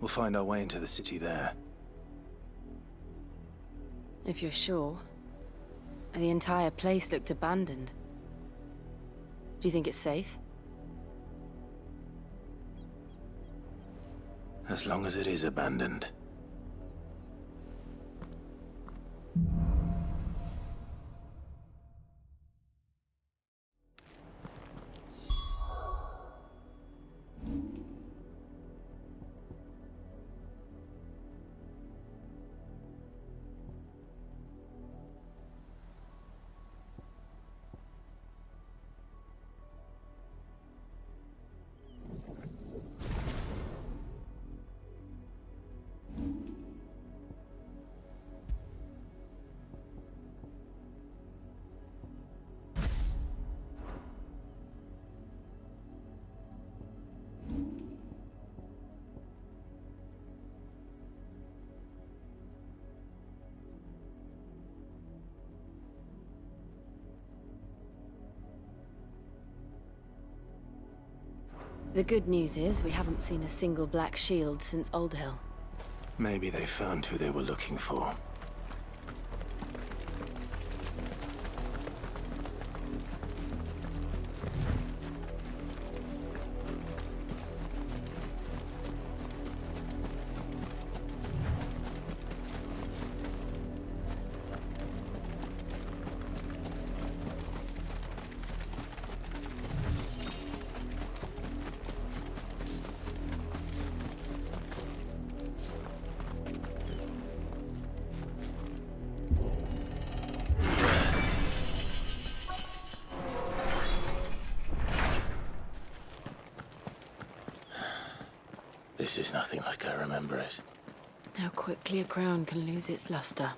We'll find our way into the city there. If you're sure. The entire place looked abandoned. Do you think it's safe? As long as it is abandoned. The good news is we haven't seen a single black shield since Old Hill. Maybe they found who they were looking for. This is nothing like I remember it. How quickly a crown can lose its luster.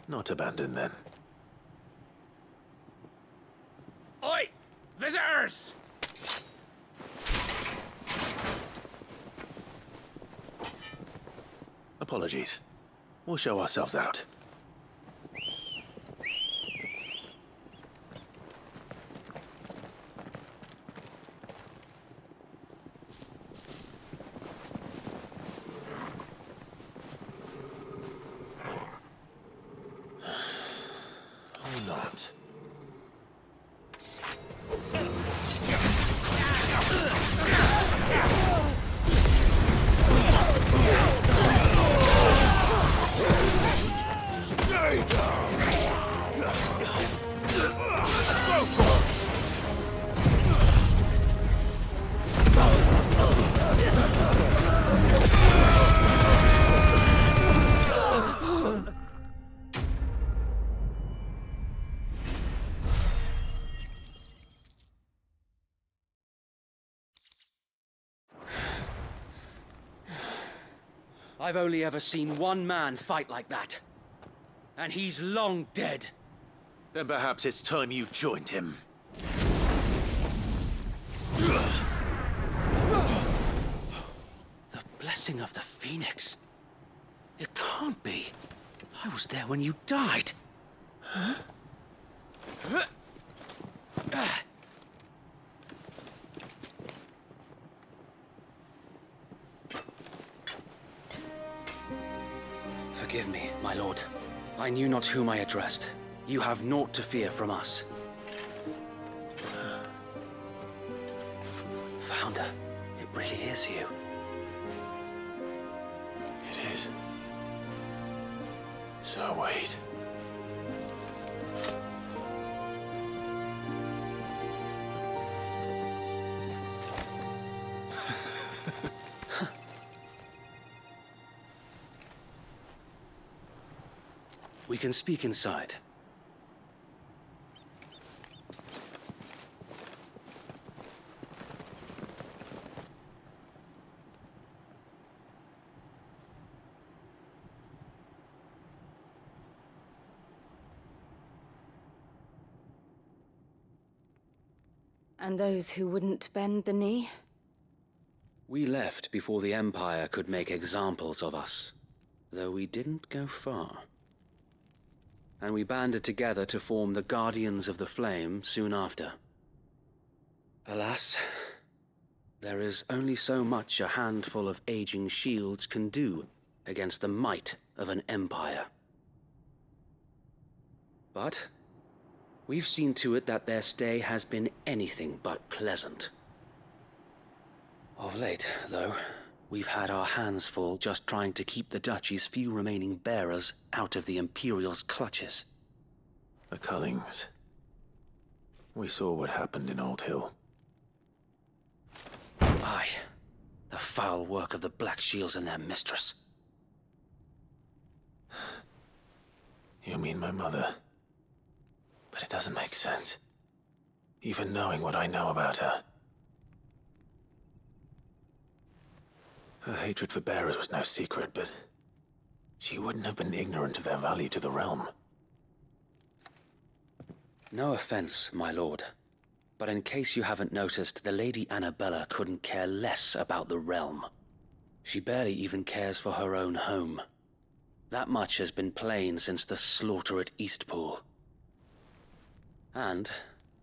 Not abandoned then. Oi! Visitors! Apologies. We'll show ourselves out. Or not. I've only ever seen one man fight like that. And he's long dead. Then perhaps it's time you joined him. The blessing of the Phoenix. It can't be. I was there when you died. Huh? Forgive me, my lord. I knew not whom I addressed. You have naught to fear from us. Founder, it really is you. It is. So wait. We can speak inside. And those who wouldn't bend the knee? We left before the Empire could make examples of us, though we didn't go far. And we banded together to form the Guardians of the Flame soon after. Alas, there is only so much a handful of aging shields can do against the might of an empire. But we've seen to it that their stay has been anything but pleasant. Of late, though, we've had our hands full just trying to keep the Duchy's few remaining bearers out of the Imperial's clutches. The Cullings. We saw what happened in Old Hill. Aye, the foul work of the Black Shields and their mistress. You mean my mother? But it doesn't make sense. Even knowing what I know about her. Her hatred for bearers was no secret, but she wouldn't have been ignorant of their value to the realm. No offense, my lord, but in case you haven't noticed, the Lady Annabella couldn't care less about the realm. She barely even cares for her own home. That much has been plain since the slaughter at Eastpool. And,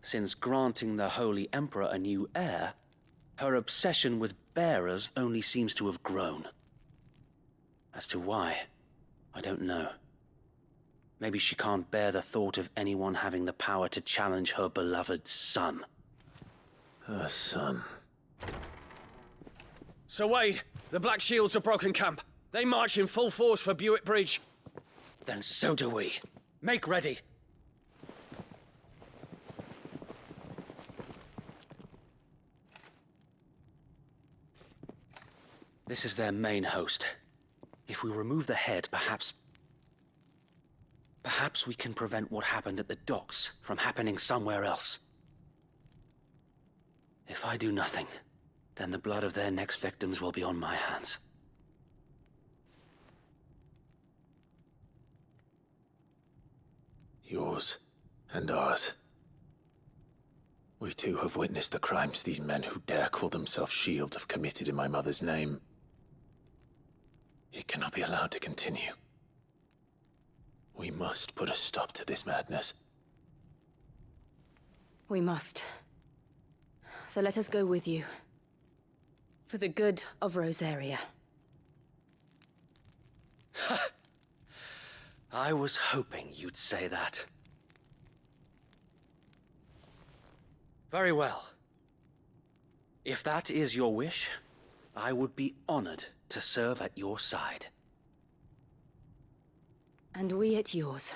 since granting the Holy Emperor a new heir, her obsession with bearers only seems to have grown. As to why, I don't know. Maybe she can't bear the thought of anyone having the power to challenge her beloved son. Her son. Sir Wade, the Black Shields have broken camp. They march in full force for Buick Bridge. Then so do we. Make ready. This is their main host. If we remove the head, perhaps we can prevent what happened at the docks from happening somewhere else. If I do nothing, then the blood of their next victims will be on my hands. Yours and ours. We too have witnessed the crimes these men who dare call themselves Shield have committed in my mother's name. It cannot be allowed to continue. We must put a stop to this madness. We must. So let us go with you. For the good of Rosaria. I was hoping you'd say that. Very well. If that is your wish, I would be honored to serve at your side. And we at yours.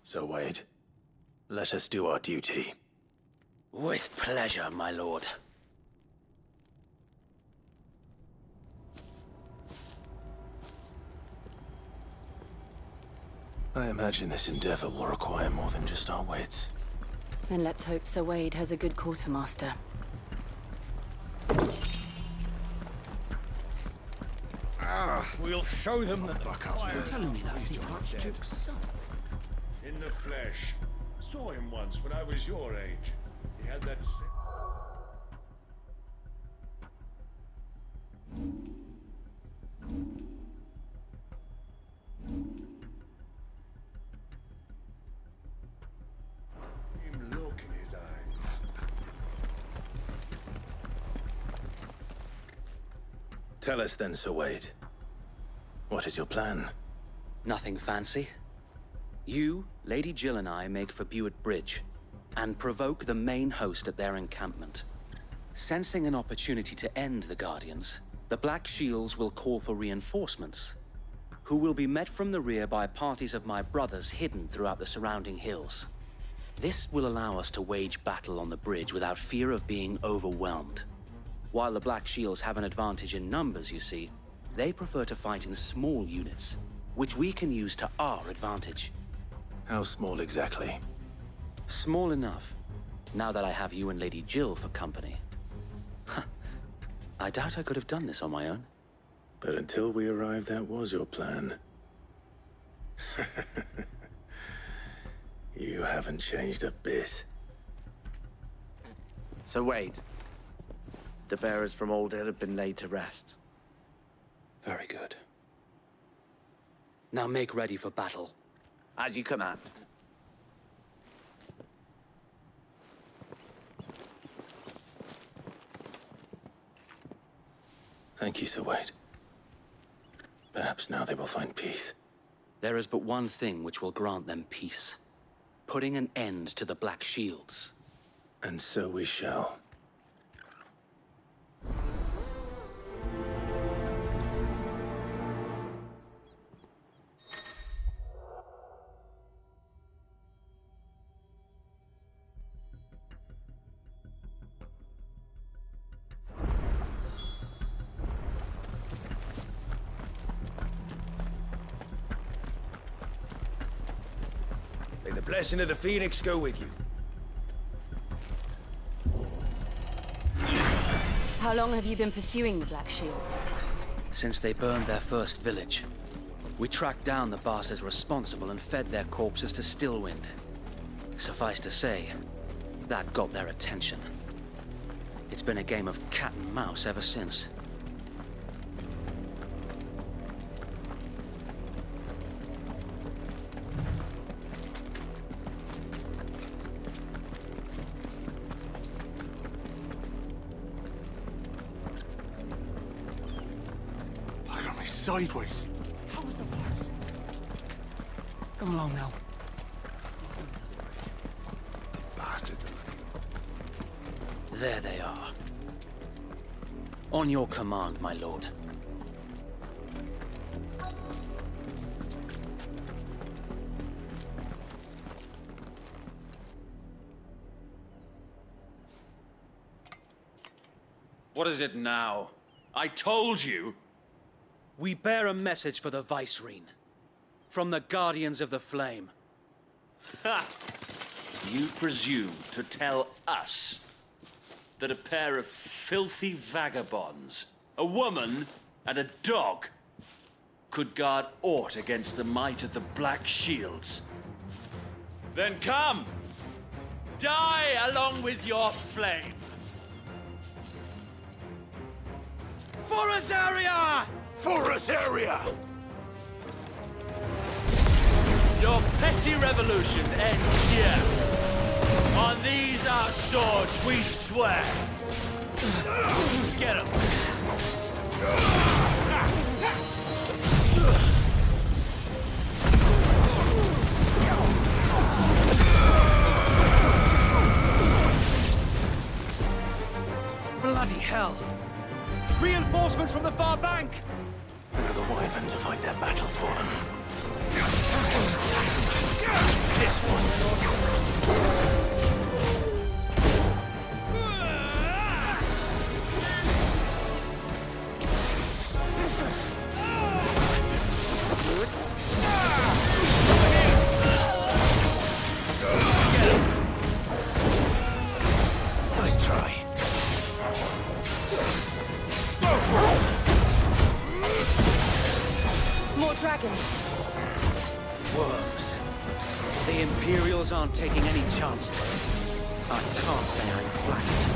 So, Wade, let us do our duty. With pleasure, my lord. I imagine this endeavor will require more than just our wits. Then let's hope Sir Wade has a good quartermaster. We'll show them that the fire... You're telling me that's the Archduke's son? In the flesh. Saw him once when I was your age. He had that... Same look in his eyes. Tell us then, Sir Wade. What is your plan? Nothing fancy. You, Lady Jill and I make for Buick Bridge, and provoke the main host at their encampment. Sensing an opportunity to end the Guardians, the Black Shields will call for reinforcements, who will be met from the rear by parties of my brothers hidden throughout the surrounding hills. This will allow us to wage battle on the bridge without fear of being overwhelmed. While the Black Shields have an advantage in numbers, you see, they prefer to fight in small units, which we can use to our advantage. How small exactly? Small enough, now that I have you and Lady Jill for company. I doubt I could have done this on my own. But until we arrived, that was your plan. You haven't changed a bit. So wait. The bearers from Old Hill have been laid to rest. Very good. Now make ready for battle. As you command. Thank you, Sir Wade. Perhaps now they will find peace. There is but one thing which will grant them peace. Putting an end to the Black Shields. And so we shall. May the blessing of the Phoenix go with you. How long have you been pursuing the Black Shields? Since they burned their first village, we tracked down the bastards responsible and fed their corpses to Stillwind. Suffice to say, that got their attention. It's been a game of cat and mouse ever since. Sideways. How was the part? Come along now. The bastard. There they are. On your command, my lord. What is it now? I told you! We bear a message for the Vicereine. From the Guardians of the Flame. Ha! You presume to tell us that a pair of filthy vagabonds, a woman and a dog, could guard aught against the might of the Black Shields? Then come! Die along with your flame! For Azaria! For us area! Your petty revolution ends here. On these our swords we swear. Get 'em. Bloody hell! Reinforcements from the far bank! Another wyvern to fight their battles for them. This one. Nice try. More dragons. Worms. The Imperials aren't taking any chances. I can't say I'm flattered.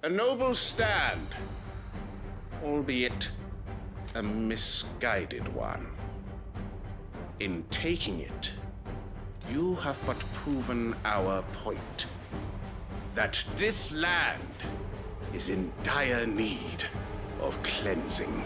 A noble stand, albeit a misguided one. In taking it, you have but proven our point. That this land is in dire need of cleansing.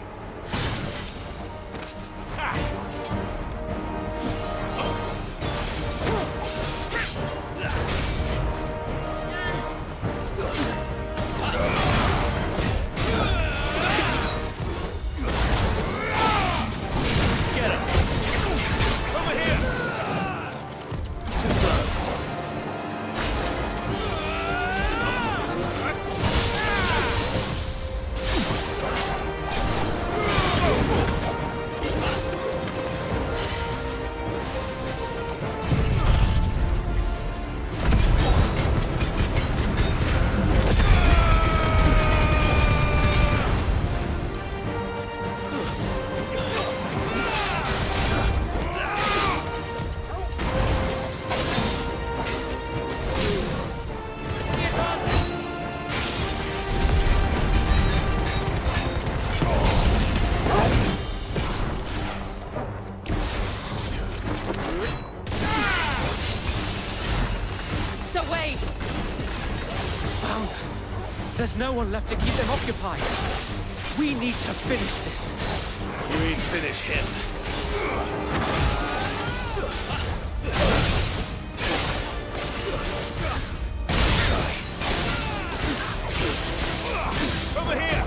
There's no one left to keep them occupied. We need to finish this. We finish him. Over here!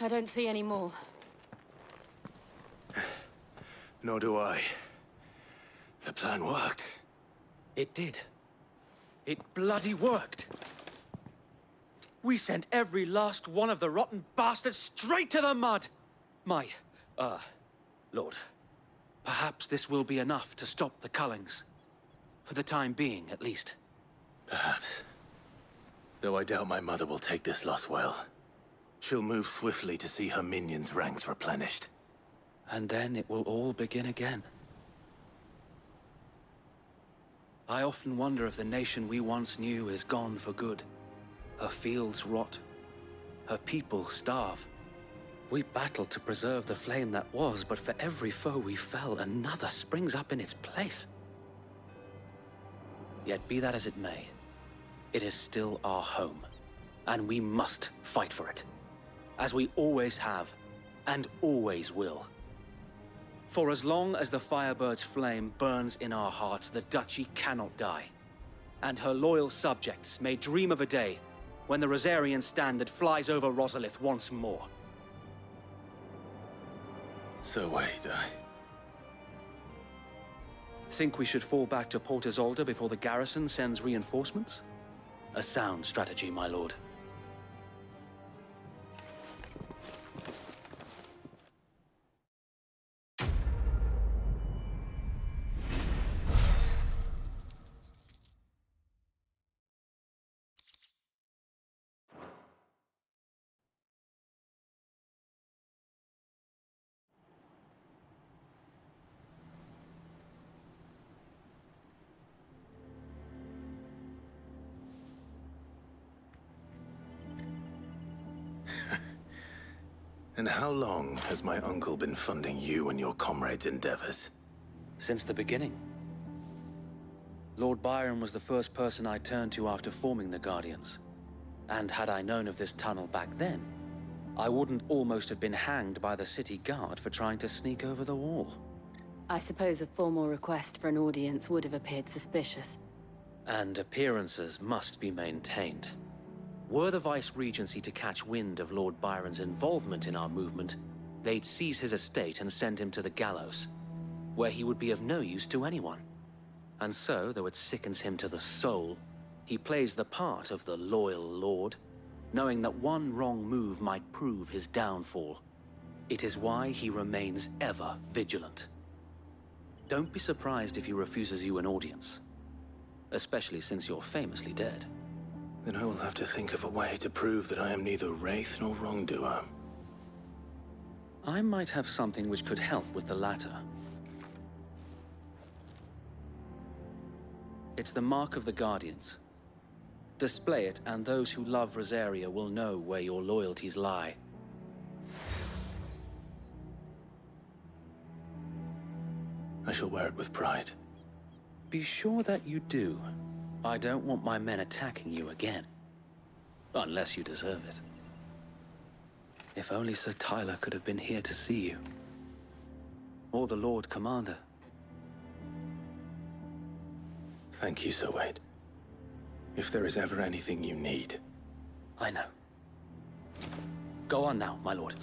I don't see any more. Nor do I. The plan worked. It did. It bloody worked. We sent every last one of the rotten bastards straight to the mud! My, Lord, perhaps this will be enough to stop the Cullings. For the time being, at least. Perhaps. Though I doubt my mother will take this loss well. She'll move swiftly to see her minions' ranks replenished. And then it will all begin again. I often wonder if the nation we once knew is gone for good. Her fields rot. Her people starve. We battled to preserve the flame that was, but for every foe we fell, another springs up in its place. Yet be that as it may, it is still our home, and we must fight for it. As we always have, and always will. For as long as the Firebird's flame burns in our hearts, the Duchy cannot die. And her loyal subjects may dream of a day when the Rosarian standard flies over Rosalith once more. So wait, Think we should fall back to Port Isolde before the garrison sends reinforcements? A sound strategy, my lord. And how long has my uncle been funding you and your comrades' endeavors? Since the beginning. Lord Byron was the first person I turned to after forming the Guardians. And had I known of this tunnel back then, I wouldn't almost have been hanged by the city guard for trying to sneak over the wall. I suppose a formal request for an audience would have appeared suspicious. And appearances must be maintained. Were the Vice-Regency to catch wind of Lord Byron's involvement in our movement, they'd seize his estate and send him to the gallows, where he would be of no use to anyone. And so, though it sickens him to the soul, he plays the part of the loyal lord, knowing that one wrong move might prove his downfall. It is why he remains ever vigilant. Don't be surprised if he refuses you an audience, especially since you're famously dead. Then I will have to think of a way to prove that I am neither wraith nor wrongdoer. I might have something which could help with the latter. It's the mark of the Guardians. Display it, and those who love Rosaria will know where your loyalties lie. I shall wear it with pride. Be sure that you do. I don't want my men attacking you again. Unless you deserve it. If only Sir Tyler could have been here to see you. Or the Lord Commander. Thank you, Sir Wade. If there is ever anything you need. I know. Go on now, my lord.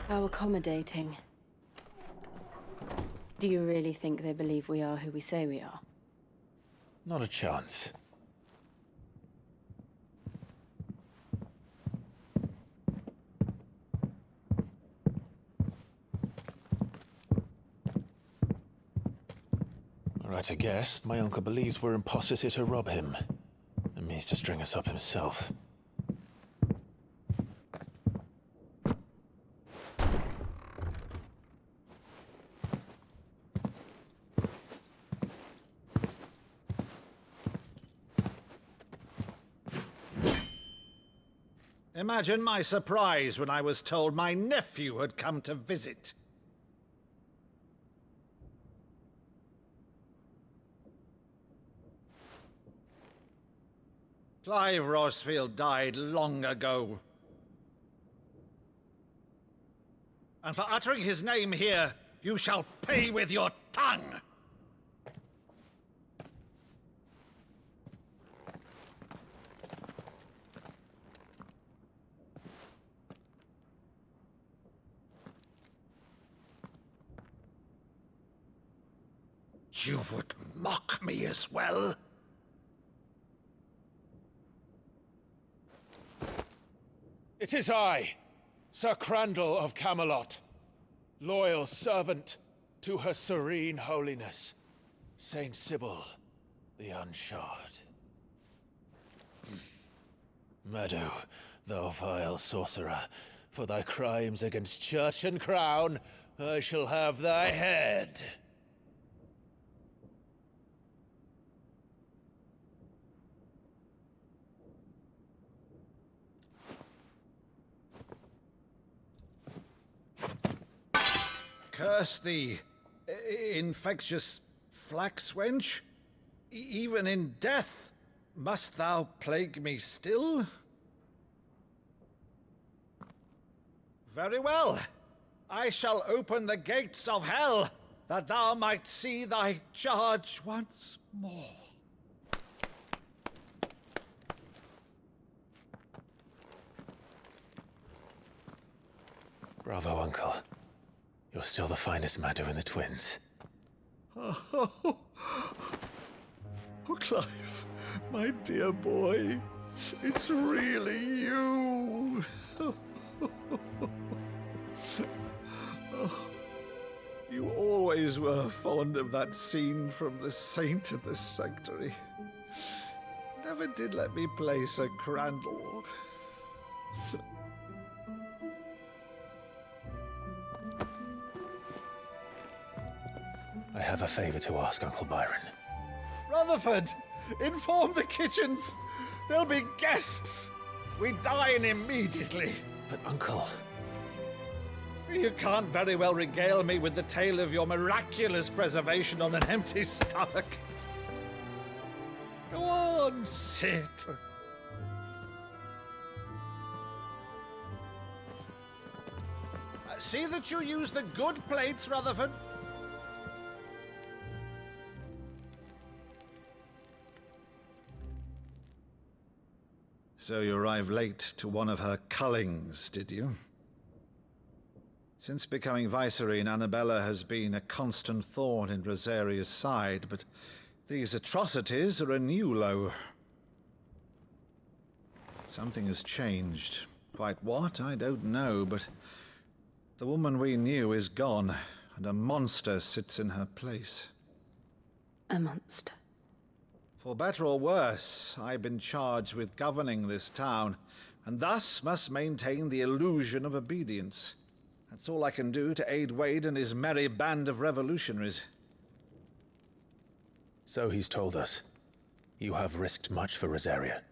How accommodating. Do you really think they believe we are who we say we are? Not a chance. Right, I guess. My uncle believes we're imposters here to rob him. And means to string us up himself. Imagine my surprise when I was told my nephew had come to visit. Clive Rosfield died long ago. And for uttering his name here, you shall pay with your tongue! You would mock me as well? It is I, Sir Crandall of Camelot, loyal servant to Her Serene Holiness, Saint Sybil the Unshod. Meadow, thou vile sorcerer, for thy crimes against church and crown, I shall have thy head. Curse thee, infectious flax wench. Even in death, must thou plague me still? Very well. I shall open the gates of hell, that thou might see thy charge once more. Bravo, Uncle. You're still the finest Meadow in the twins. Oh, Clive, my dear boy, it's really you. You always were fond of that scene from The Saint and the Sanctuary. Never did let me play Sir Crandall. I have a favor to ask, Uncle Byron. Rutherford, inform the kitchens. There'll be guests. We dine immediately. But, Uncle... You can't very well regale me with the tale of your miraculous preservation on an empty stomach. Go on, sit. See that you use the good plates, Rutherford. So you arrived late to one of her cullings, did you? Since becoming Vicereine, Annabella has been a constant thorn in Rosaria's side, but these atrocities are a new low. Something has changed. Quite what, I don't know, but the woman we knew is gone, and a monster sits in her place. A monster. For better or worse, I've been charged with governing this town, and thus must maintain the illusion of obedience. That's all I can do to aid Wade and his merry band of revolutionaries. So he's told us. You have risked much for Rosaria.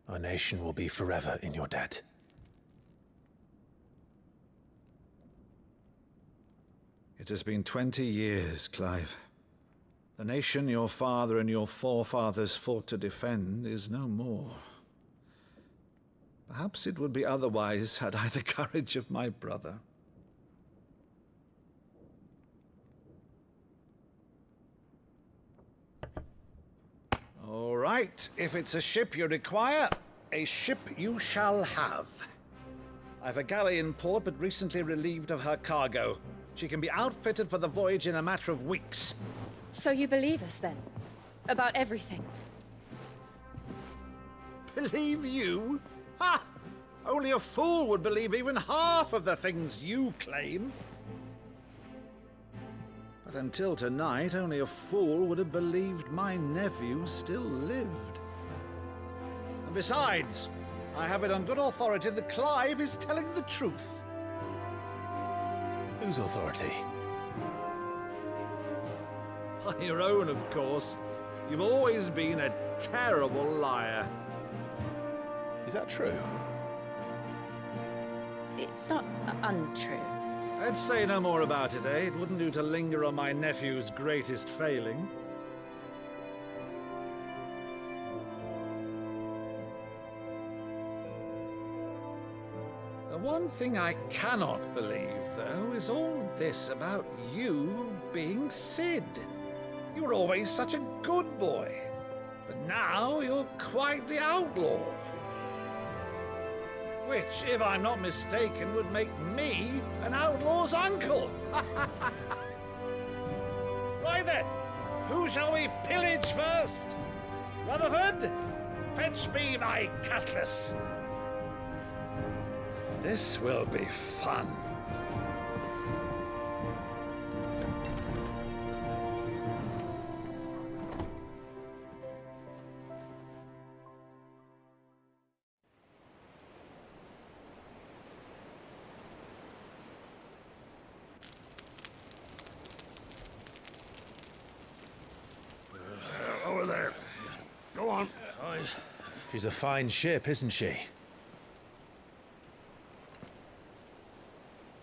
Our nation will be forever in your debt. It has been 20 years, Clive. The nation your father and your forefathers fought to defend is no more. Perhaps it would be otherwise had I the courage of my brother. All right, if it's a ship you require, a ship you shall have. I've a galley in port, but recently relieved of her cargo. She can be outfitted for the voyage in a matter of weeks. So you believe us, then? About everything? Believe you? Ha! Only a fool would believe even half of the things you claim. But until tonight, only a fool would have believed my nephew still lived. And besides, I have it on good authority that Clive is telling the truth. Whose authority? On your own, of course. You've always been a terrible liar. Is that true? It's not untrue. I'd say no more about it, eh? It wouldn't do to linger on my nephew's greatest failing. The one thing I cannot believe, though, is all this about you being Sid. You were always such a good boy, but now you're quite the outlaw. Which, if I'm not mistaken, would make me an outlaw's uncle. Right then, who shall we pillage first? Rutherford, fetch me my cutlass. This will be fun. Over there. Go on. She's a fine ship, isn't she?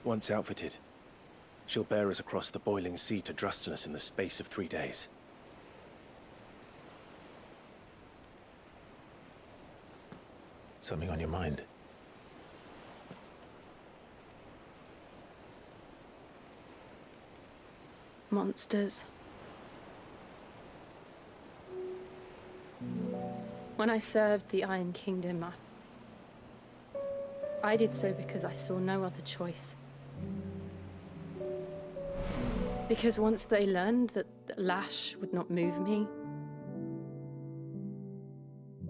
Once outfitted, she'll bear us across the boiling sea to Drustinus in the space of 3 days. Something on your mind? Monsters. When I served the Iron Kingdom, I did so because I saw no other choice. Because once they learned that Lash would not move me,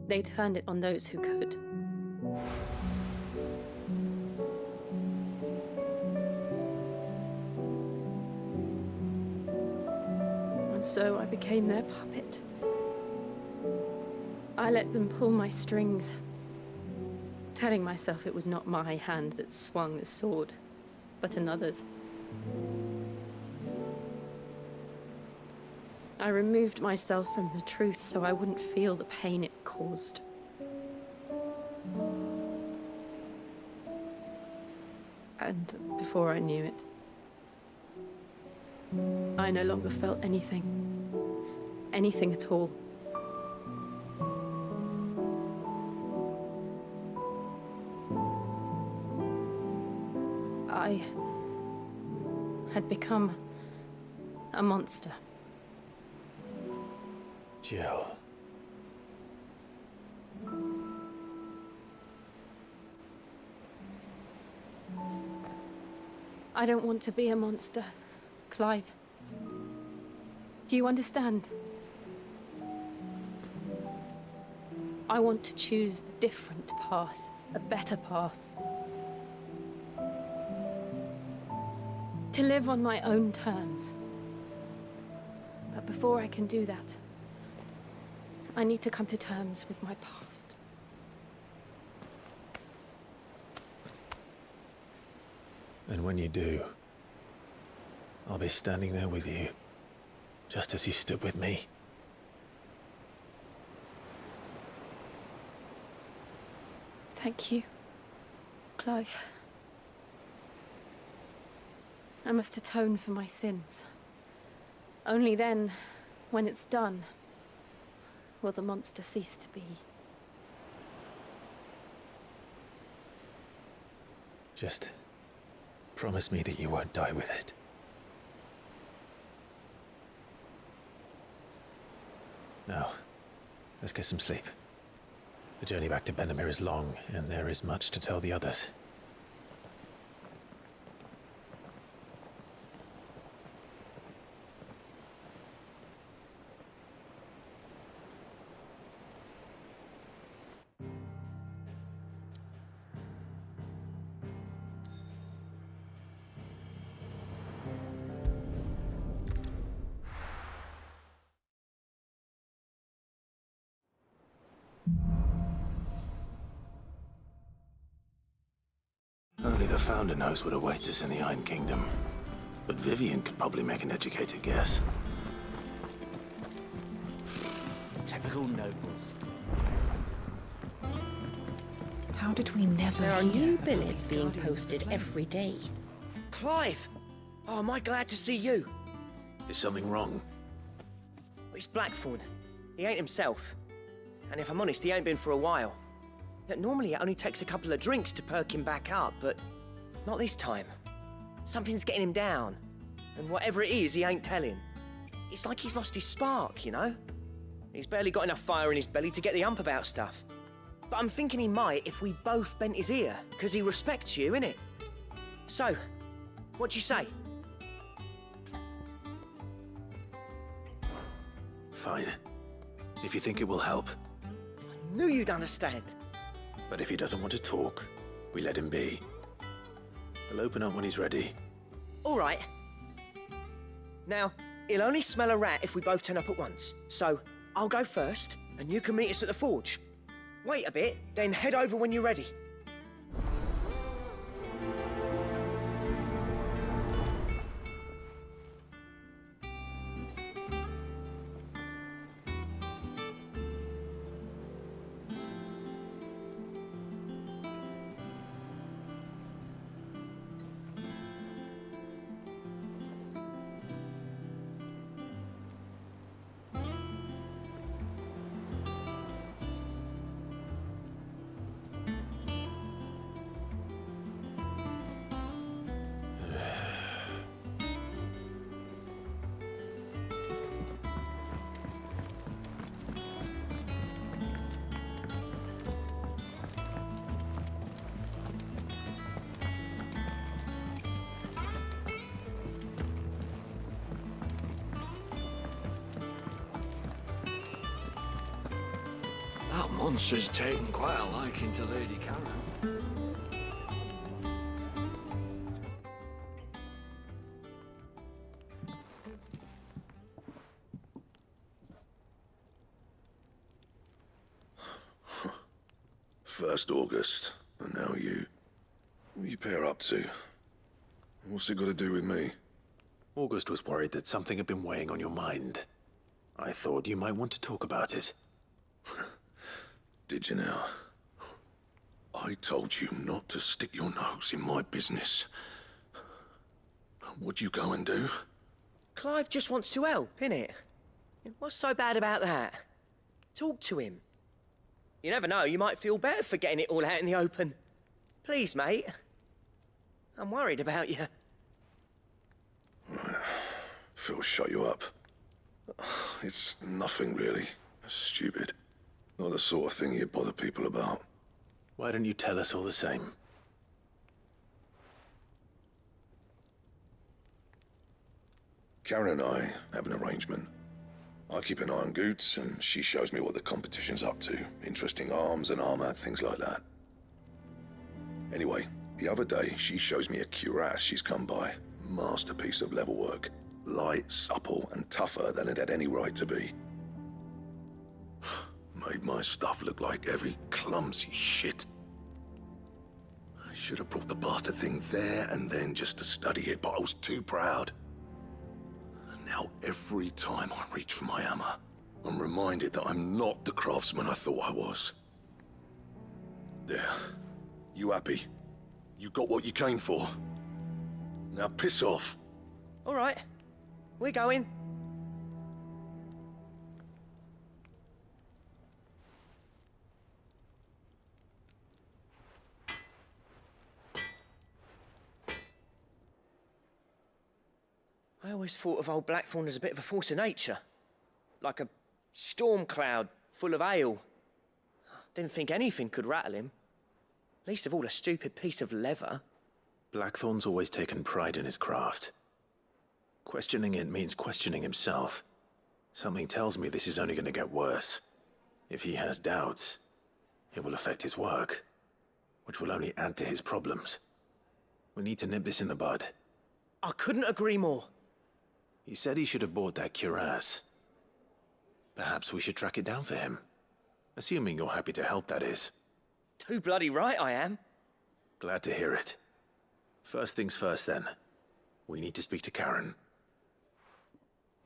they turned it on those who could. so I became their puppet. I let them pull my strings, telling myself it was not my hand that swung the sword, but another's. I removed myself from the truth so I wouldn't feel the pain it caused. And before I knew it, I no longer felt anything. Anything at all. I had become a monster. Jill. I don't want to be a monster, Clive. Do you understand? I want to choose a different path, a better path. To live on my own terms. But before I can do that, I need to come to terms with my past. And when you do, I'll be standing there with you, just as you stood with me. Thank you, Clive. I must atone for my sins. Only then, when it's done, will the monster cease to be. Just promise me that you won't die with it. Now, let's get some sleep. The journey back to Benamir is long, and there is much to tell the others. Only the Founder knows what awaits us in the Iron Kingdom. But Vivian could probably make an educated guess. Typical nobles. How did we never There are hear new about billets these being Guardians of posted the Flame? every day. Clive! Oh, am I glad to see you? Is something wrong? It's Blackthorn. He ain't himself. And if I'm honest, he ain't been for a while. Normally it only takes a couple of drinks to perk him back up, but not this time. Something's getting him down. And whatever it is, he ain't telling. It's like he's lost his spark, you know? He's barely got enough fire in his belly to get the ump about stuff. But I'm thinking he might if we both bent his ear, because he respects you, innit? So, what do you say? Fine. If you think it will help. I knew you'd understand. But if he doesn't want to talk, we let him be. He'll open up when he's ready. All right. Now, he'll only smell a rat if we both turn up at once. So, I'll go first, and you can meet us at the forge. Wait a bit, then head over when you're ready. That monster's taken quite a liking to Lady Karen. First August, and now you. What are you pair up to? What's it got to do with me? August was worried that something had been weighing on your mind. I thought you might want to talk about it. Did you now? I told you not to stick your nose in my business. What'd you go and do? Clive just wants to help, innit? What's so bad about that? Talk to him. You never know, you might feel better for getting it all out in the open. Please, mate. I'm worried about you. Phil shut you up. It's nothing really. Stupid. Not the sort of thing you bother people about. Why don't you tell us all the same? Karen and I have an arrangement. I keep an eye on Goots, and she shows me what the competition's up to. Interesting arms and armor, things like that. Anyway, the other day, she shows me a cuirass she's come by. Masterpiece of level work. Light, supple, and tougher than it had any right to be. Made my stuff look like heavy, clumsy shit. I should have brought the bastard thing there and then just to study it, but I was too proud. And now every time I reach for my hammer, I'm reminded that I'm not the craftsman I thought I was. There. You happy? You got what you came for. Now piss off. All right. We're going. I always thought of old Blackthorn as a bit of a force of nature. Like a storm cloud full of ale. Didn't think anything could rattle him. Least of all a stupid piece of leather. Blackthorn's always taken pride in his craft. Questioning it means questioning himself. Something tells me this is only going to get worse. If he has doubts, it will affect his work, which will only add to his problems. We need to nip this in the bud. I couldn't agree more. He said he should have bought that cuirass. Perhaps we should track it down for him. Assuming you're happy to help, that is. Too bloody right I am. Glad to hear it. First things first, then. We need to speak to Karen.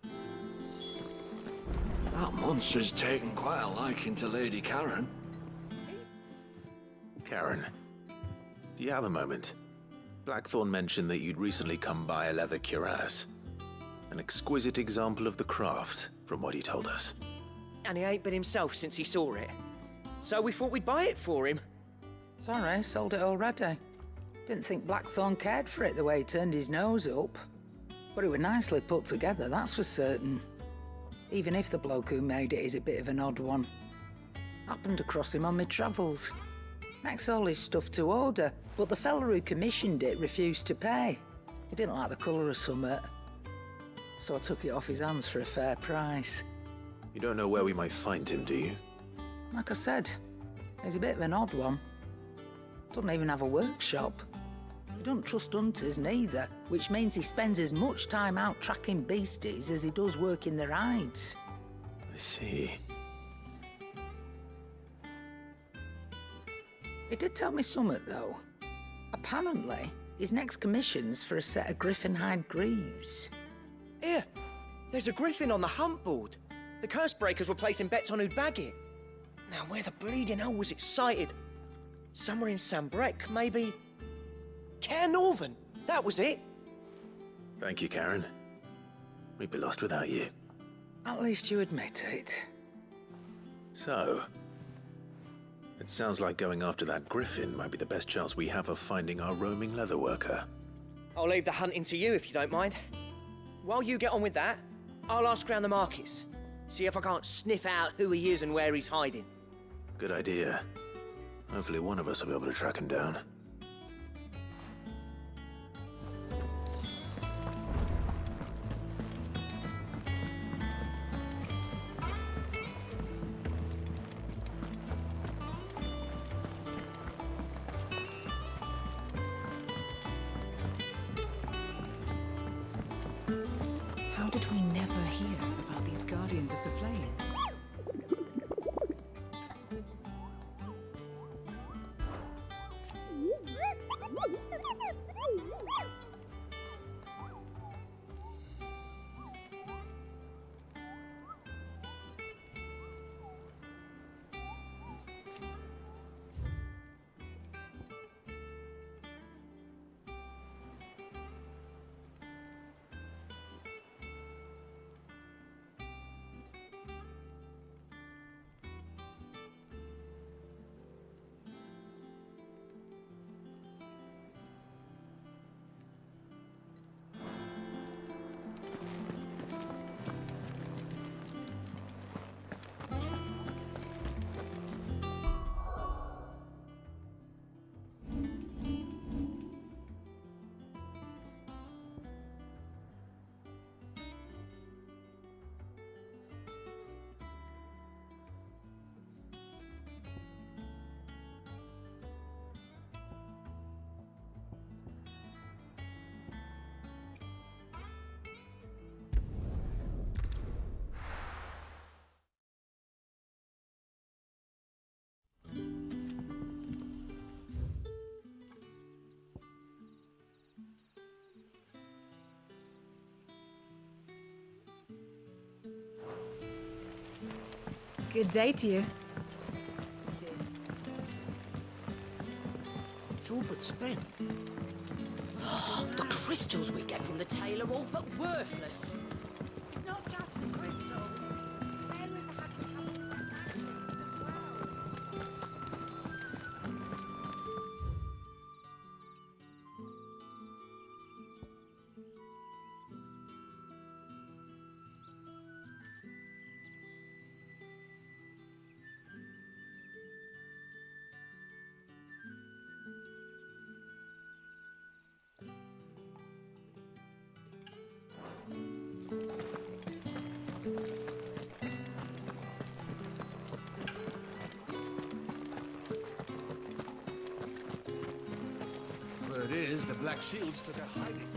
That monster's taken quite a liking to Lady Karen. Karen, do you have a moment? Blackthorn mentioned that you'd recently come by a leather cuirass. An exquisite example of the craft, from what he told us. And he ain't been himself since he saw it. So we thought we'd buy it for him. Sorry, sold it already. Didn't think Blackthorn cared for it the way he turned his nose up. But it was nicely put together, that's for certain. Even if the bloke who made it is a bit of an odd one. Happened across him on my travels. Makes all his stuff to order, but the fella who commissioned it refused to pay. He didn't like the colour of summit. So I took it off his hands for a fair price. You don't know where we might find him, do you? Like I said, he's a bit of an odd one. Doesn't even have a workshop. He doesn't trust hunters neither, which means he spends as much time out tracking beasties as he does working their hides. I see. He did tell me something, though. Apparently, his next commission's for a set of griffin hide greaves. Here, there's a griffin on the hunt board. The curse breakers were placing bets on who'd bag it. Now, where the bleeding hell was it sighted? Somewhere in Sambrec, maybe? Care Northern, that was it. Thank you, Karen. We'd be lost without you. At least you admit it. So, it sounds like going after that griffin might be the best chance we have of finding our roaming leatherworker. I'll leave the hunting to you if you don't mind. While you get on with that, I'll ask around the markets. See if I can't sniff out who he is and where he's hiding. Good idea. Hopefully one of us will be able to track him down. How did we never hear about these Guardians of the Flame? Good day to you. It's all but spent. The crystals we get from the tail are all but worthless. It's not just the crystals. Bearers are having trouble with their magics as well. Word is, the Black Shields took a hiding.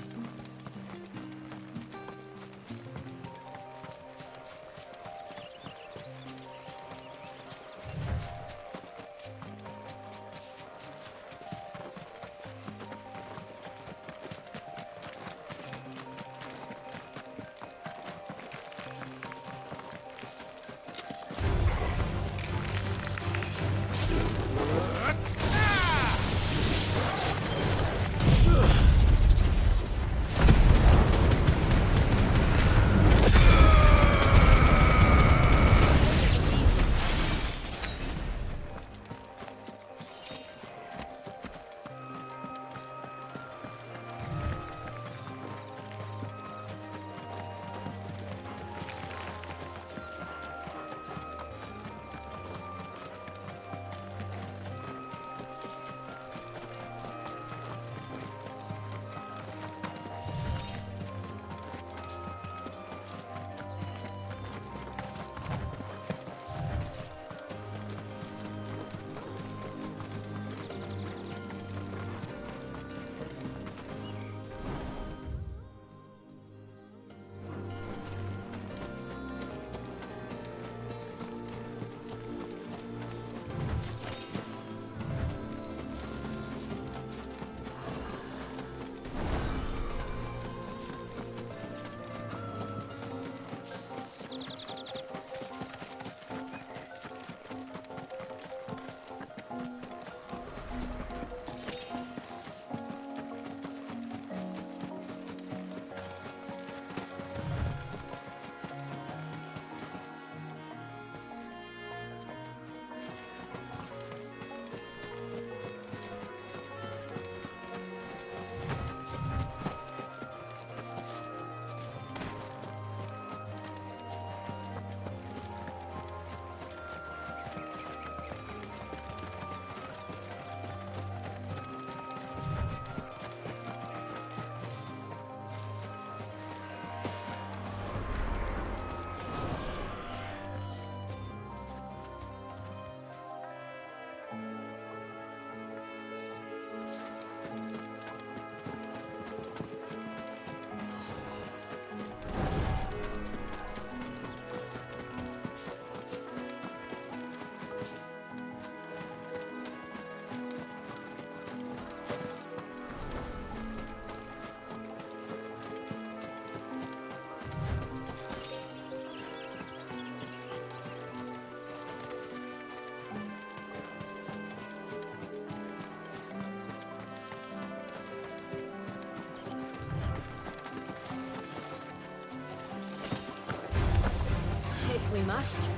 If we must.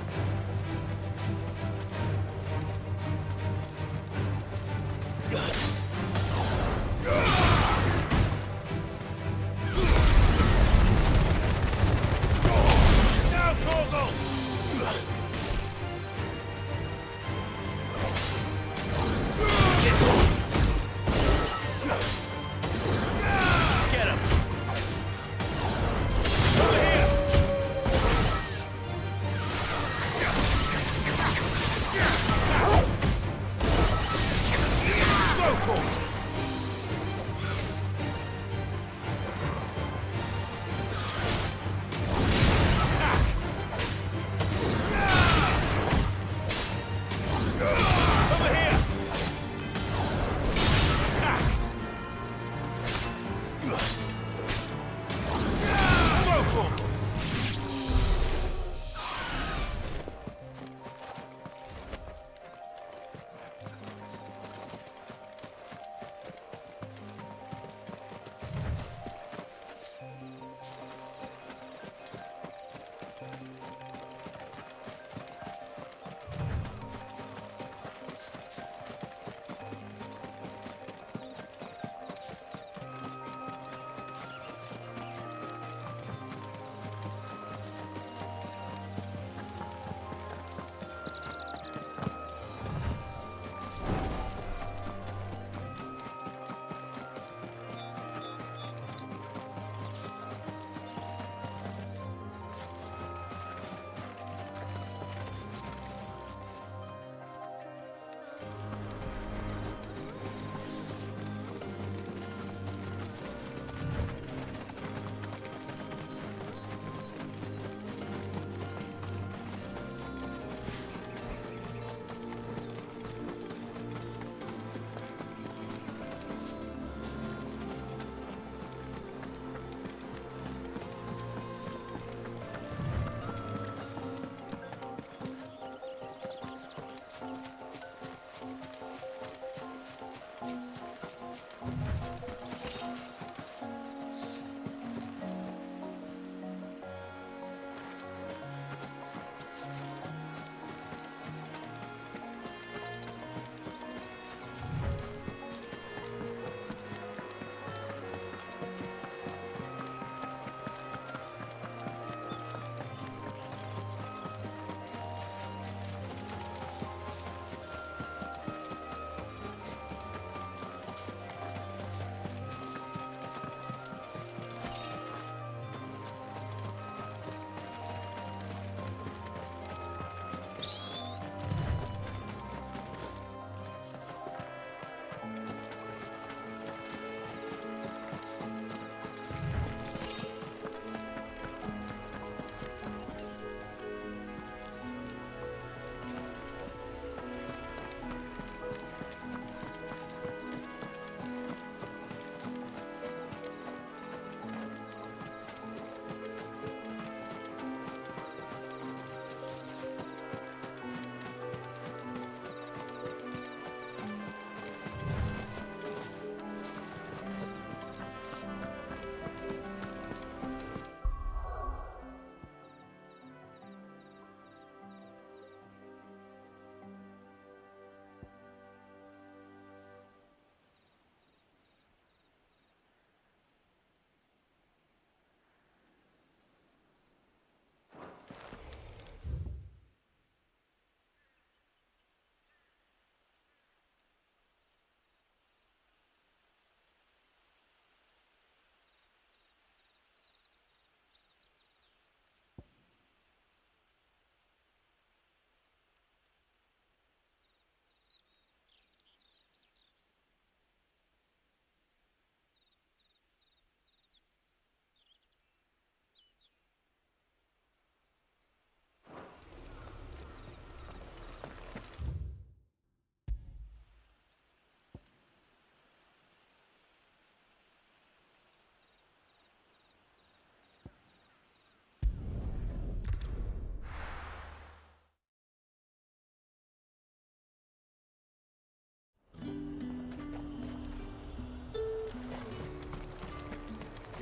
Get him!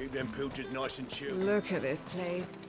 Keep them pilchers nice and chilled. Look at this place.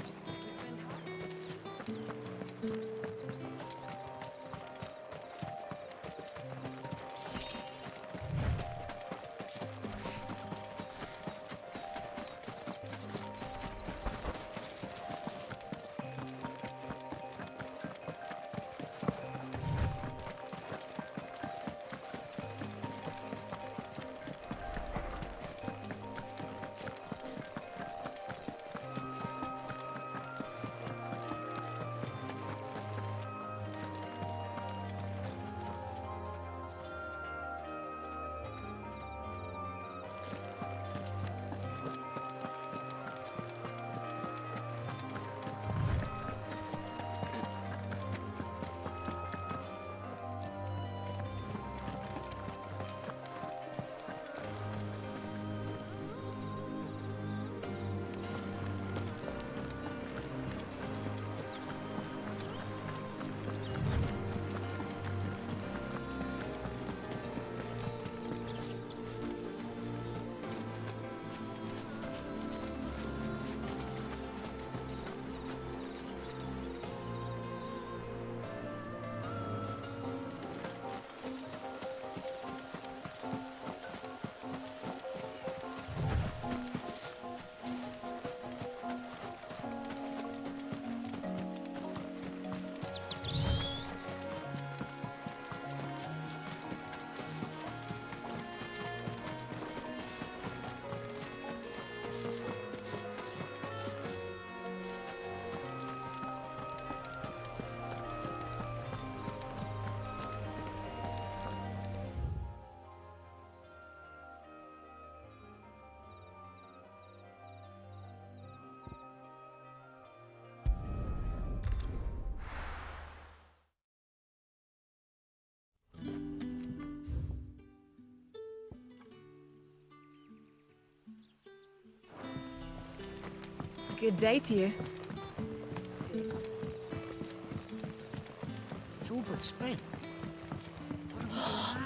Good day to you. It's all but spent.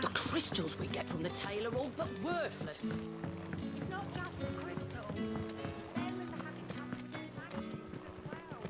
The crystals we get from the tail are all but worthless. It's not just the crystals. Bearers are having trouble with magics as well.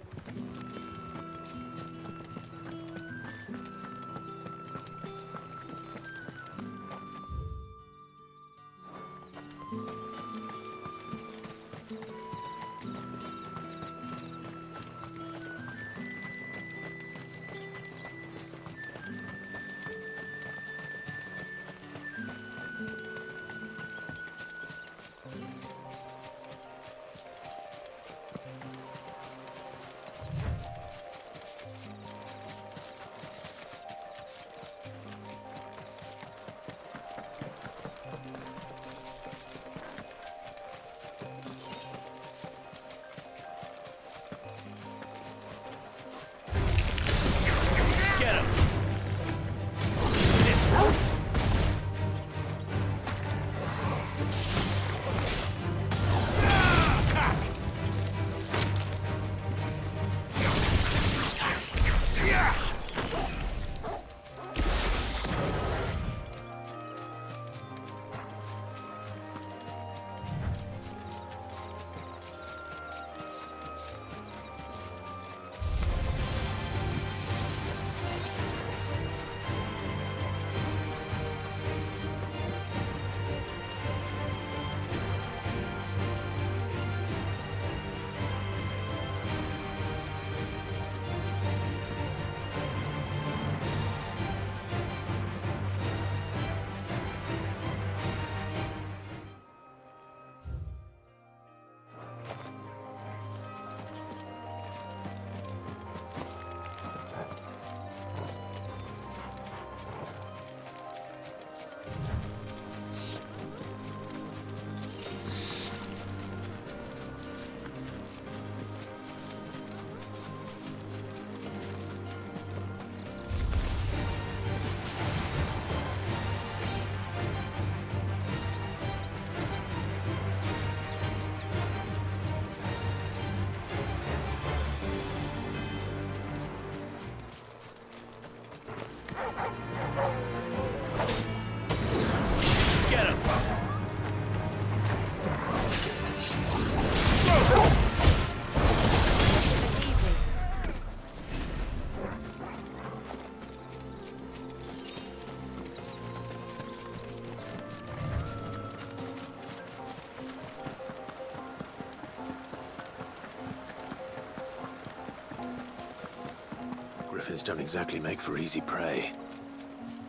griffins don't exactly make for easy prey.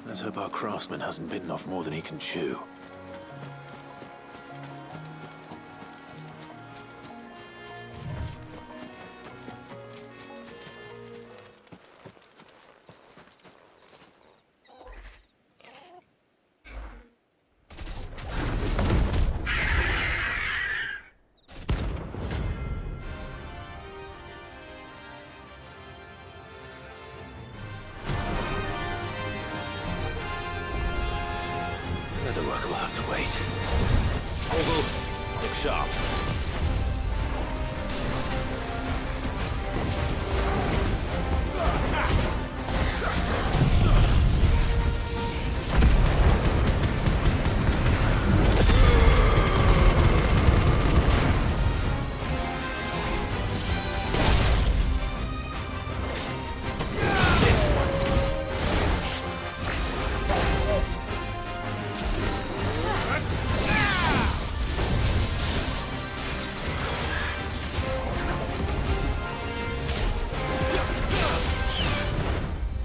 Let's hope our craftsman hasn't bitten off more than he can chew. The work will have to wait. Ogle, look sharp.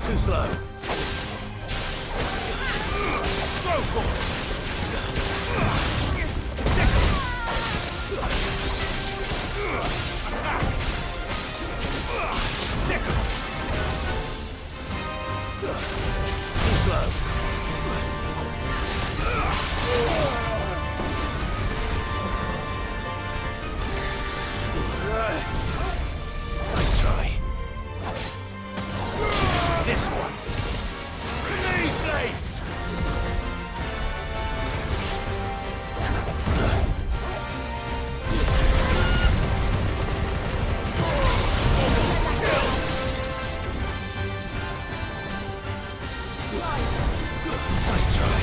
Too slow. Go for it. Too slow. Nice try. This one. Grenade blades! Nice try.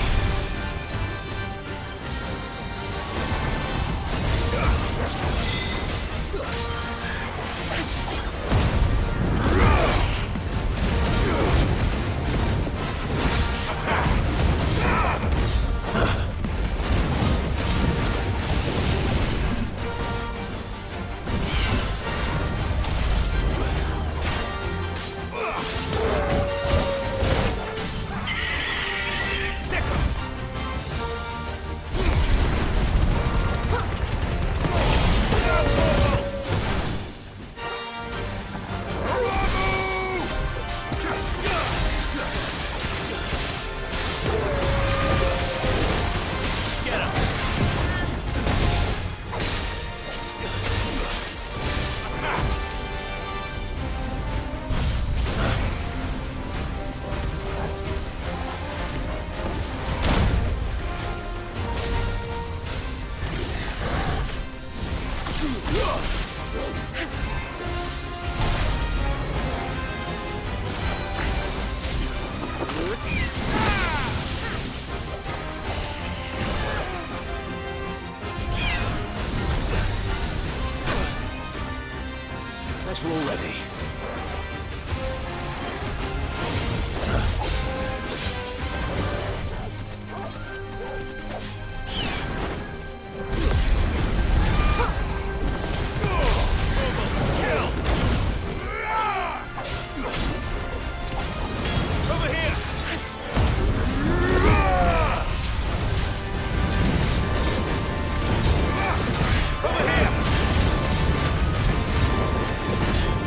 That's all ready.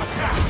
Attack!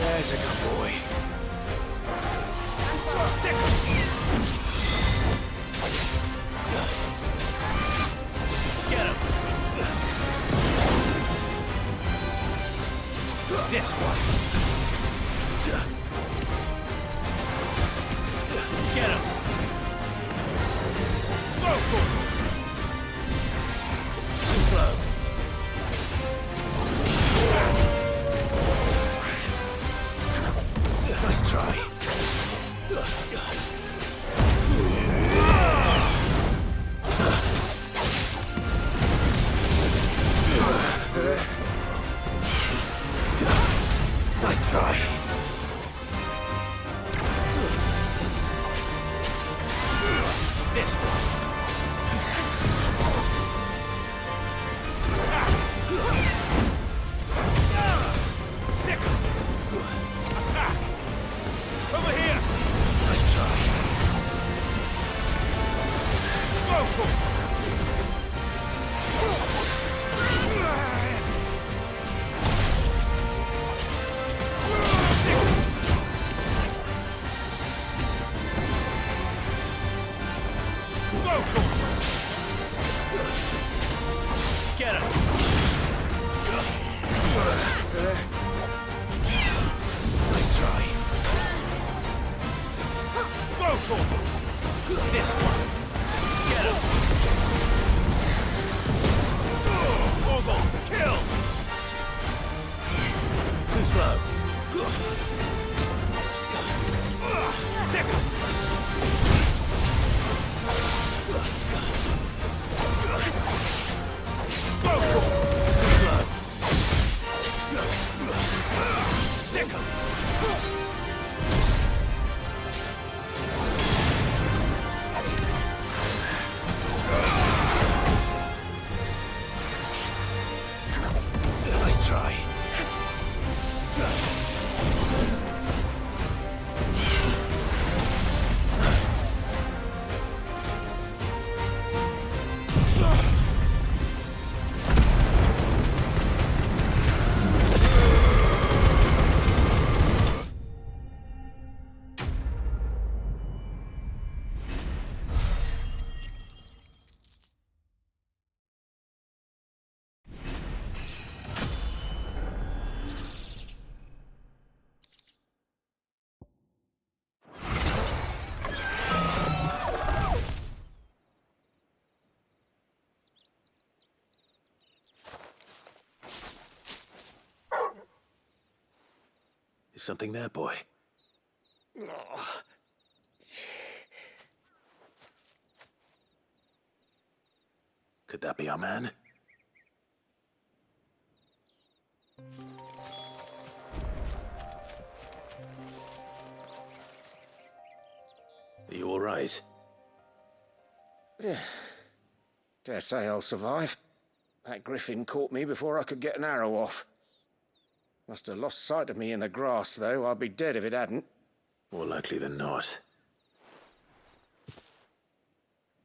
There's a good boy. Get him! This one. Get him! Go for it. Too slow. Nice try. Nice try. This one. Sick. Attack. Over here. Nice try. Go for it. Get him! Nice try. Go for it. This one. Get him! Ogle, kill. Too slow. Sick him. Go for it. Too slow. Sick him. Nice try. Is something there, boy? Could that be our man? Are you all right? Dare say I'll survive. That griffin caught me before I could get an arrow off. Must have lost sight of me in the grass, though. I'd be dead if it hadn't. More likely than not.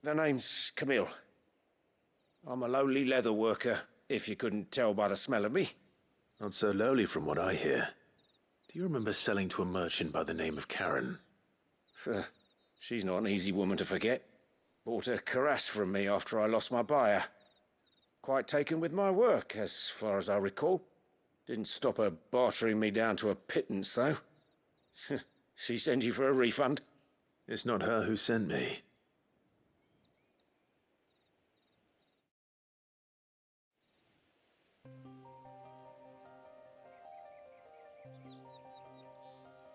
The name's Camille. I'm a lowly leather worker, if you couldn't tell by the smell of me. Not so lowly from what I hear. Do you remember selling to a merchant by the name of Karen? She's not an easy woman to forget. Bought a cuirass from me after I lost my buyer. Quite taken with my work, as far as I recall. Didn't stop her bartering me down to a pittance, though. She sent you for a refund? It's not her who sent me.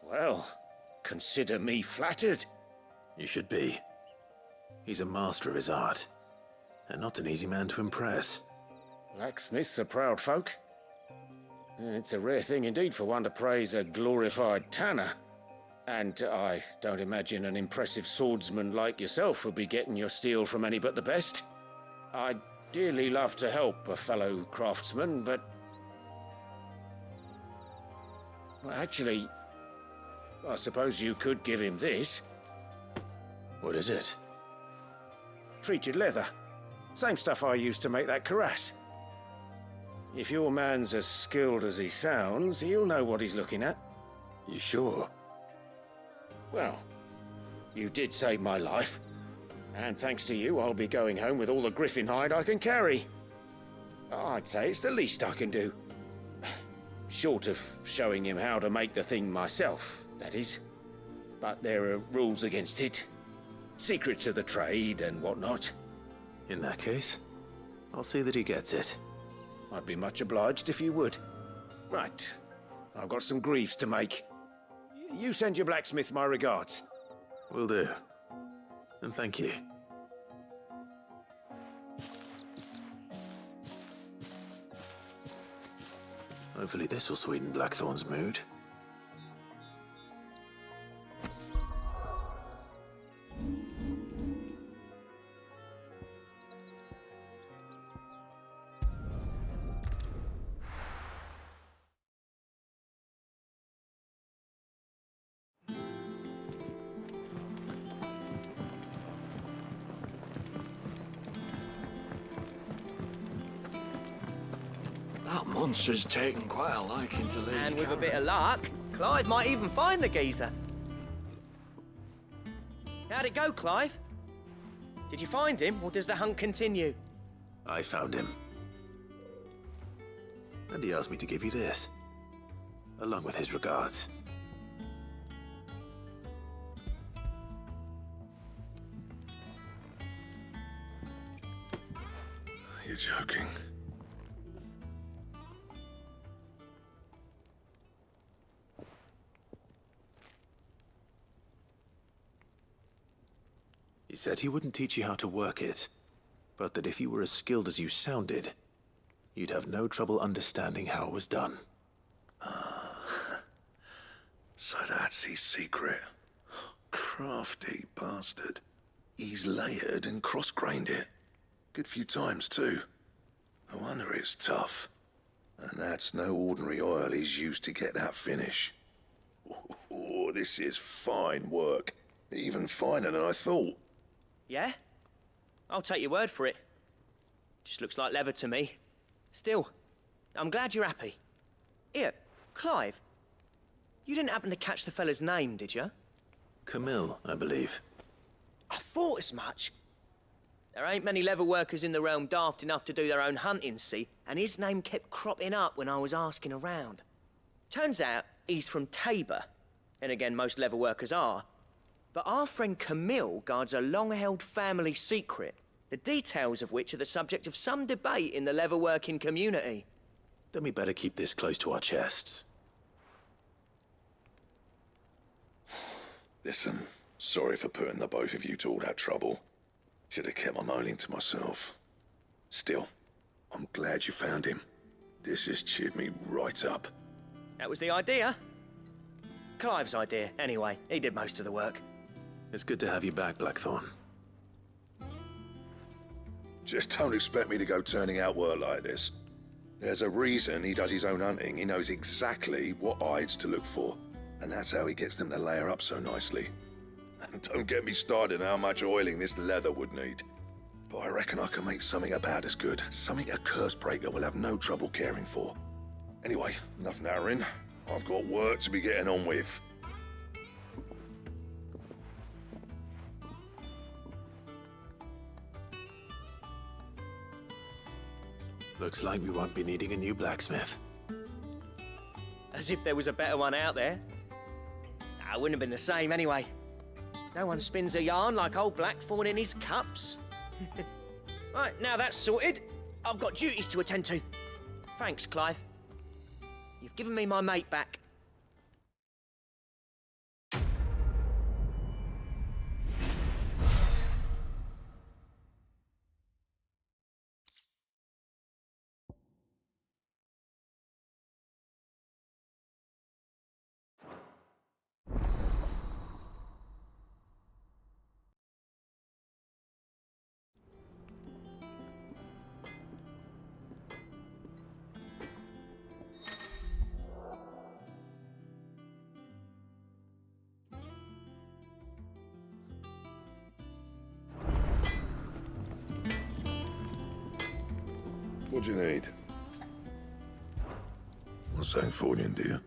Well, consider me flattered. You should be. He's a master of his art, and not an easy man to impress. Blacksmiths are proud folk. It's a rare thing indeed for one to praise a glorified tanner. And I don't imagine an impressive swordsman like yourself would be getting your steel from any but the best. I'd dearly love to help a fellow craftsman, but... well, actually, I suppose you could give him this. What is it? Treated leather. Same stuff I used to make that cuirass. If your man's as skilled as he sounds, he'll know what he's looking at. You sure? Well, you did save my life. And thanks to you, I'll be going home with all the griffin hide I can carry. I'd say it's the least I can do. Short of showing him how to make the thing myself, that is. But there are rules against it. Secrets of the trade and whatnot. In that case, I'll see that he gets it. I'd be much obliged if you would. Right. I've got some greaves to make. You send your blacksmith my regards. Will do. And thank you. Hopefully this will sweeten Blackthorn's mood. That monster's taken quite a liking to Lady And with a Karen. bit of luck, Clive might even find the geezer. How'd it go, Clive? Did you find him, or does the hunt continue? I found him. And he asked me to give you this, along with his regards. You're joking. He said he wouldn't teach you how to work it, but that if you were as skilled as you sounded, you'd have no trouble understanding how it was done. So that's his secret. Crafty bastard. He's layered and cross-grained it. Good few times, too. No wonder it's tough. And that's no ordinary oil he's used to get that finish. Oh, this is fine work. Even finer than I thought. Yeah? I'll take your word for it. Just looks like leather to me. Still, I'm glad you're happy. Here, Clive. You didn't happen to catch the fella's name, did you? Camille, I believe. I thought as much. There ain't many leather workers in the realm daft enough to do their own hunting, see? And his name kept cropping up when I was asking around. Turns out he's from Tabor. And again, most leather workers are. But our friend Camille guards a long-held family secret, the details of which are the subject of some debate in the leather-working community. Then we better keep this close to our chests. Listen, sorry for putting the both of you to all that trouble. Should have kept my moaning to myself. Still, I'm glad you found him. This has cheered me right up. That was the idea. Clive's idea, anyway. He did most of the work. It's good to have you back, Blackthorn. Just don't expect me to go turning out work like this. There's a reason he does his own hunting. He knows exactly what hides to look for. And that's how he gets them to layer up so nicely. And don't get me started on how much oiling this leather would need. But I reckon I can make something about as good. Something a curse breaker will have no trouble caring for. Anyway, enough narrowing. I've got work to be getting on with. Looks like we won't be needing a new blacksmith. As if there was a better one out there. It wouldn't have been the same anyway. No one spins a yarn like old Blackthorn in his cups. Right, now that's sorted, I've got duties to attend to. Thanks, Clive. You've given me my mate back. What do you need? Want something for you, do you?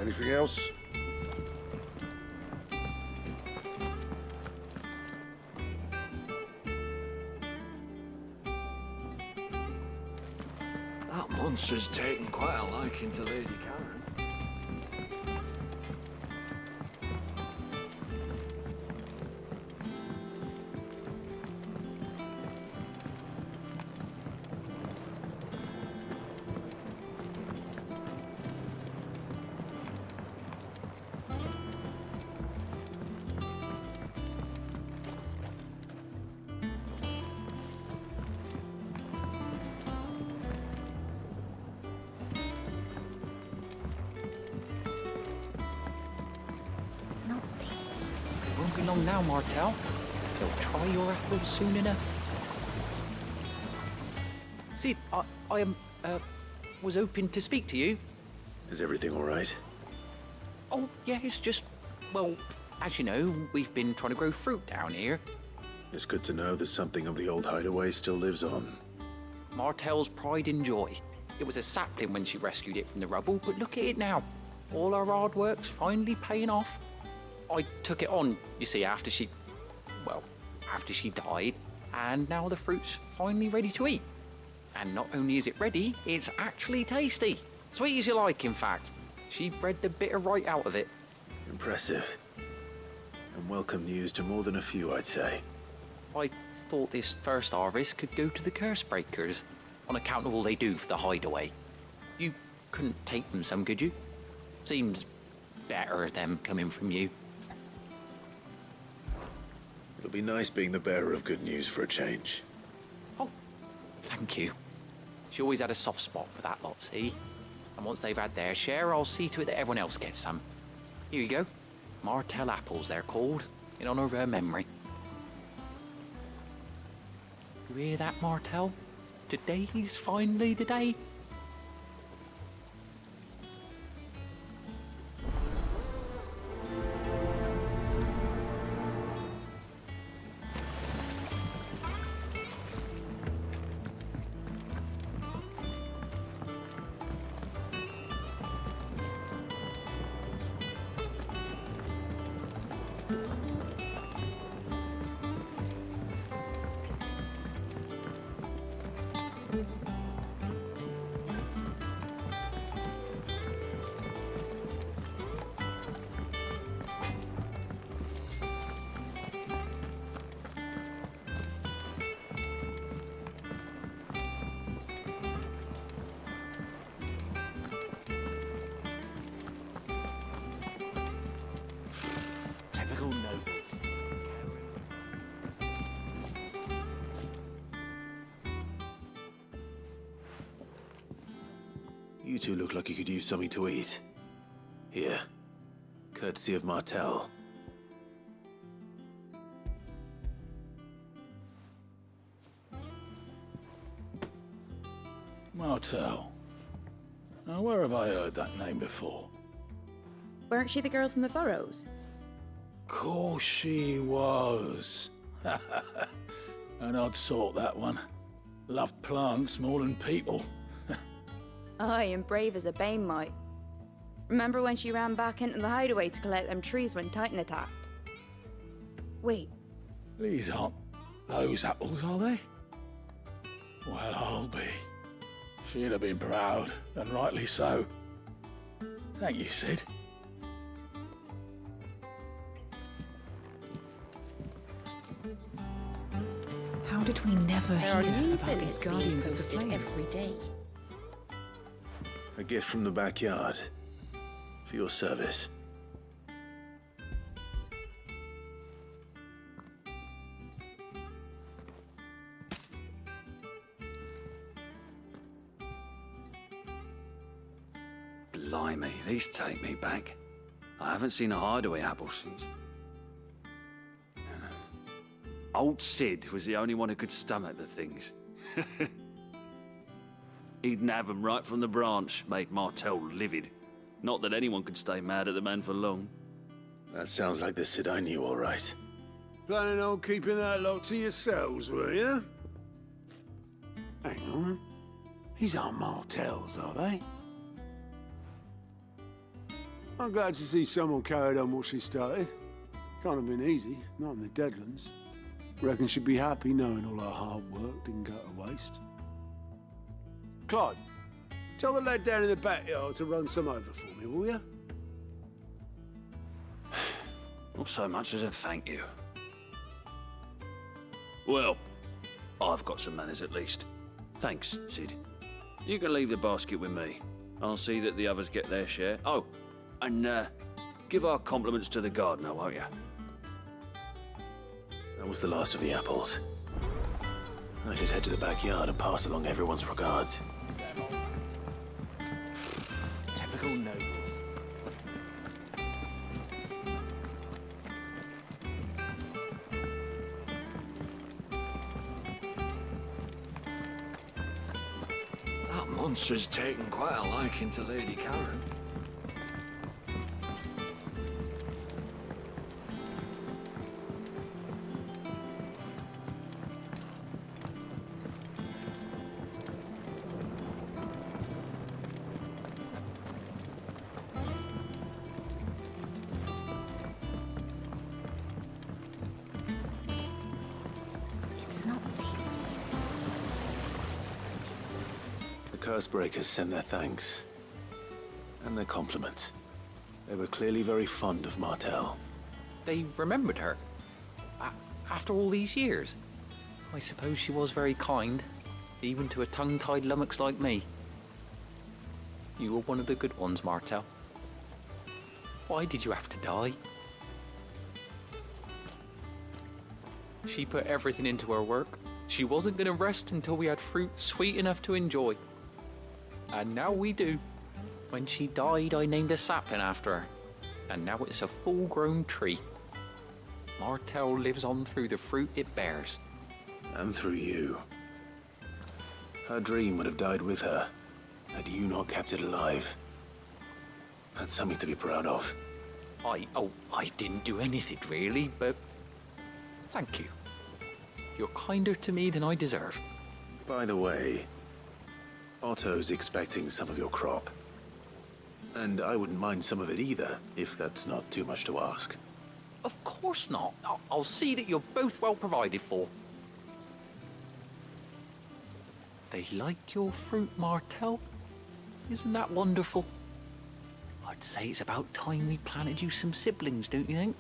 Anything else? That monster's taken quite a liking to Lady Karen. It won't be long now, Martel. You'll try your apples soon enough. Sid, I was hoping to speak to you. Is everything all right? Oh, yeah, it's just, well, as you know, we've been trying to grow fruit down here. It's good to know that something of the old hideaway still lives on. Martel's pride and joy. It was a sapling when she rescued it from the rubble, but look at it now. All our hard work's finally paying off. I took it on, you see, after she died, and now the fruit's finally ready to eat. And not only is it ready, it's actually tasty. Sweet as you like, in fact. She bred the bitter right out of it. Impressive. And welcome news to more than a few, I'd say. I thought this first harvest could go to the curse breakers, on account of all they do for the hideaway. You couldn't take them some, could you? Seems better them coming from you. It'll be nice being the bearer of good news for a change. Oh, thank you. She always had a soft spot for that lot, see? And once they've had their share, I'll see to it that everyone else gets some. Here you go. Martel apples, they're called, in honor of her memory. You hear that, Martel? Today's finally the day. Typical nobles. You two look like you could use something to eat. Here. Courtesy of Martel. Martel. Now, where have I heard that name before? Weren't she the girl from the Furrows? Course she was. An odd sort, that one. Loved plants more than people. Aye, and brave as a bane might. Remember when she ran back into the hideaway to collect them trees when Titan attacked? Wait, These aren't those apples, are they? Well, I'll be. She'd have been proud, and rightly so. Thank you, Sid. how did we never There are hear new about these billets being guardians of the posted flame? every day. A gift from the backyard. For your service. Blimey, these take me back. I haven't seen a hideaway apple since. Old Sid was the only one who could stomach the things. He'd nab 'em right from the branch, made Martel livid. Not that anyone could stay mad at the man for long. That sounds like the Sid I knew, all right. Planning on keeping that lot to yourselves, were you? Hang on. These aren't Martels, are they? I'm glad to see someone carried on what she started. Can't have been easy, not in the Deadlands. Reckon she'd be happy knowing all her hard work didn't go to waste. Clive, tell the lad down in the backyard to run some over for me, will you? Not so much as a thank you. Well, I've got some manners at least. Thanks, Sid. You can leave the basket with me. I'll see that the others get their share. Oh, and give our compliments to the gardener, won't you? That was the last of the apples. I should head to the backyard and pass along everyone's regards. Typical nobles. That monster's taken quite a liking to Lady Karen. It's not The Cursebreakers send their thanks. And their compliments. They were clearly very fond of Martel. They remembered her. After all these years. I suppose she was very kind, even to a tongue-tied lummox like me. You were one of the good ones, Martel. Why did you have to die? She put everything into her work. She wasn't going to rest until we had fruit sweet enough to enjoy. And now we do. When she died, I named a sapling after her. And now it's a full-grown tree. Martel lives on through the fruit it bears. And through you. Her dream would have died with her, had you not kept it alive. That's something to be proud of. I didn't do anything really, but thank you. You're kinder to me than I deserve. By the way, Otto's expecting some of your crop. And I wouldn't mind some of it either, if that's not too much to ask. Of course not. I'll see that you're both well provided for. They like your fruit, Martel. Isn't that wonderful? I'd say it's about time we planted you some siblings, don't you think?